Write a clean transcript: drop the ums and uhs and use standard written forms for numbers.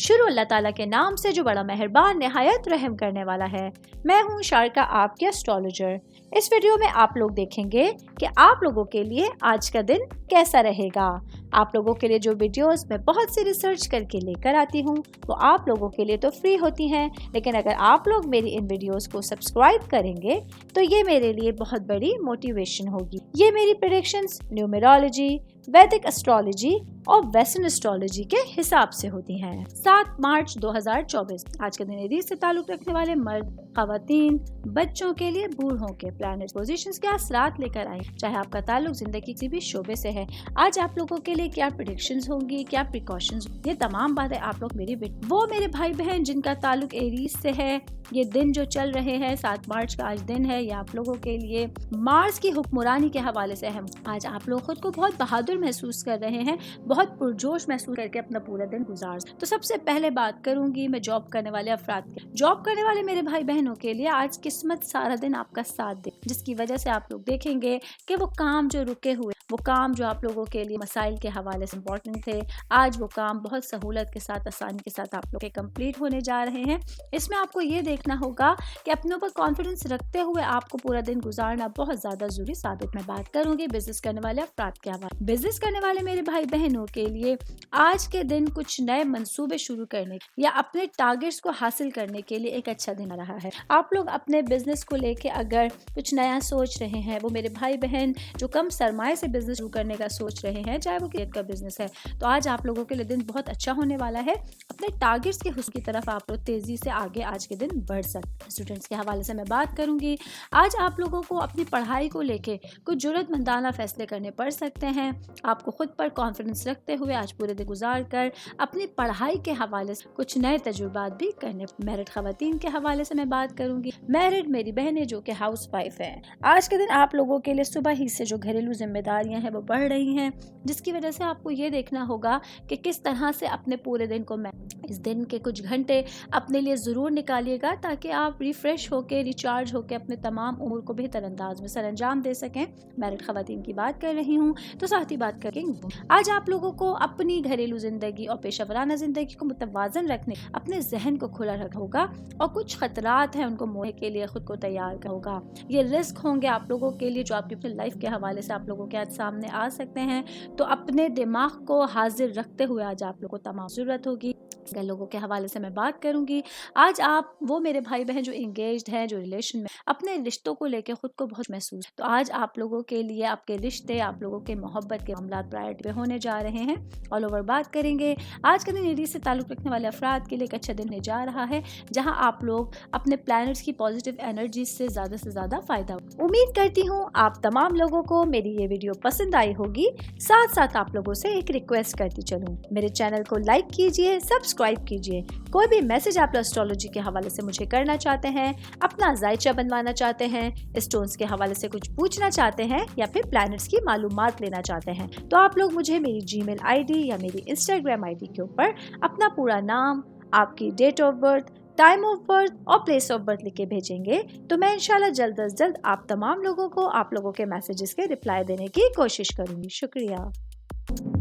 شروع اللہ تعالیٰ کے نام سے جو بڑا مہربان نہایت رحم کرنے والا ہے۔ میں ہوں شارکا، آپ کے اسٹرالوجر۔ اس ویڈیو میں آپ لوگ دیکھیں گے کہ آپ لوگوں کے لیے آج کا دن کیسا رہے گا۔ آپ لوگوں کے لیے جو ویڈیوز میں بہت سی ریسرچ کر کے لے کر آتی ہوں وہ آپ لوگوں کے لیے تو فری ہوتی ہیں، لیکن اگر آپ لوگ میری ان ویڈیوز کو سبسکرائب کریں گے تو یہ میرے لیے بہت بڑی موٹیویشن ہوگی۔ یہ میری پریڈکشنز نیومرولوجی، ویدک اسٹرالوجی اور ویسٹرن اسٹرالوجی کے حساب سے ہوتی ہیں۔ 7 مارچ 2024 آج کے دن ایریز سے تعلق رکھنے والے مرد، خواتین، بچوں کے لیے بوڑھوں کے پلانٹ پوزیشنز کے اثرات لے کر آئیں، چاہے آپ کا تعلق زندگی کسی بھی شعبے سے ہے۔ آج آپ لوگوں کے لیے کیا پریڈکشنز ہوں گی، کیا پریکاشنز، یہ تمام باتیں آپ لوگ وہ میرے بھائی بہن جن کا تعلق ایریز سے ہے، یہ دن جو چل رہے ہیں 7 مارچ کا آج دن ہے، یہ آپ لوگوں کے لیے مارس کی حکمرانی کے حوالے سے اہم۔ آج آپ لوگ خود کو بہت بہادر محسوس کر رہے ہیں، بہت پرجوش محسوس کر کے اپنا پورا دن گزار۔ تو سب سے پہلے بات کروں گی میں جاب کرنے والے افراد کی۔ جاب کرنے والے میرے بھائی بہنوں کے لیے آج قسمت سارا دن آپ کا ساتھ دے، جس کی وجہ سے آپ لوگ دیکھیں گے کہ وہ کام جو رکے ہوئے، وہ کام جو آپ لوگوں کے لیے مسائل کے حوالے سے امپورٹنٹ تھے، آج وہ کام بہت سہولت کے ساتھ، آسانی کے ساتھ آپ لوگ کے کمپلیٹ ہونے جا رہے ہیں۔ اس میں آپ کو یہ دیکھنا ہوگا کہ اپنے اوپر کانفیڈنس رکھتے ہوئے آپ کو پورا دن گزارنا بہت زیادہ ضروری ثابت۔ میں بات کروں گی بزنس کرنے والے افراد کے حوالے۔ بزنس کرنے والے میرے بھائی بہنوں کے لیے آج کے دن کچھ نئے منصوبے شروع کرنے یا اپنے ٹارگیٹس کو حاصل کرنے کے لیے ایک اچھا دن رہا ہے۔ آپ لوگ اپنے بزنس کو لے کے اگر کچھ نیا سوچ رہے ہیں، وہ میرے بھائی بہن جو کم سرمایہ سے بزنس شروع کرنے کا سوچ رہے ہیں، چاہے وہ کریٹ کا بزنس ہے، تو آج آپ لوگوں کے لیے دن بہت اچھا ہونے والا ہے۔ اپنے ٹارگیٹس کے حصول کی طرف آپ لوگ تیزی سے آگے آج کے دن بڑھ سکتے ہیں۔ اسٹوڈنٹس کے حوالے سے میں بات کروں گی، آج آپ لوگوں کو اپنی پڑھائی کو لے کے کچھ جرأت مندانہ فیصلے کرنے پڑ سکتے ہیں۔ آپ کو خود پر کانفیڈنس رکھتے ہوئے آج پورے دن گزار کر اپنی پڑھائی کے حوالے سے کچھ نئے تجربات بھی کرنے۔ میرڈ خواتین کے حوالے سے میں بات کروں گی۔ میرڈ میری بہنیں جو کہ ہاؤس وائف ہیں، آج کے دن آپ لوگوں کے لیے صبح ہی سے جو گھریلو ذمہ داریاں ہیں وہ بڑھ رہی ہیں، جس کی وجہ سے آپ کو یہ دیکھنا ہوگا کہ کس طرح سے اپنے پورے دن کو اس دن کے کچھ گھنٹے اپنے لیے ضرور نکالیے گا تاکہ آپ ریفریش ہو کے، ریچارج ہو کے اپنے تمام امور کو بہتر انداز میں سر انجام دے سکیں۔ میرڈ خواتین کی بات کر رہی ہوں تو ساتھ ہی بات کریں گے، آج آپ لوگوں کو اپنی گھریلو زندگی اور پیشہ ورانہ زندگی کو متوازن رکھنے، اپنے ذہن کو کھلا رکھنا ہوگا اور کچھ خطرات ہیں ان کو موڑنے کے لیے خود کو تیار کرنا ہوگا۔ یہ رسک ہوں گے آپ لوگوں کے لیے جو آپ کی اپنی لائف کے حوالے سے آپ لوگوں کے آج سامنے آ سکتے ہیں، تو اپنے دماغ کو حاضر رکھتے ہوئے آج آپ لوگوں کو تمام ضرورت ہوگی۔ لوگوں کے حوالے سے میں بات کروں گی، آج آپ وہ میرے بھائی بہن جو انگیجڈ ہیں، جو ریلیشن میں اپنے رشتوں کو لے کے خود کو بہت محسوس، تو آج آپ لوگوں کے لیے آپ کے رشتے، آپ لوگوں کے محبت کے معاملات پرائرٹی پہ ہونے جا رہے ہیں۔ آل اوور بات کریں گے، آج کے دن ایریز سے تعلق رکھنے والے افراد کے لیے ایک اچھا دن ہونے جا رہا ہے، جہاں آپ لوگ اپنے پلانٹس کی پازیٹیو انرجی سے زیادہ فائدہ۔ امید کرتی ہوں آپ تمام لوگوں کو میری یہ ویڈیو پسند آئی ہوگی۔ ساتھ آپ لوگوں سے ایک ریکویسٹ کرتی چلوں، میرے چینل کو لائک کیجیے، سبسکرائب کیجیے۔ کوئی بھی میسج آپ اسٹرالوجی کے حوالے سے مجھے کرنا چاہتے ہیں، اپنا ذائچہ بنوانا چاہتے ہیں، اسٹونز کے حوالے سے کچھ پوچھنا چاہتے ہیں یا پھر پلانٹس کی معلومات لینا چاہتے ہیں، تو آپ لوگ مجھے میری جی میل آئی ڈی یا میری انسٹاگرام آئی ڈی کے اوپر اپنا پورا نام، آپ کی date of birth, time of birth اور پلیس آف برتھ لکھ کے بھیجیں گے، تو میں انشاءاللہ جلد از جلد آپ تمام لوگوں کو آپ لوگوں کے میسیجز کے رپلائی دینے کی کوشش کروں گی۔ شکریہ۔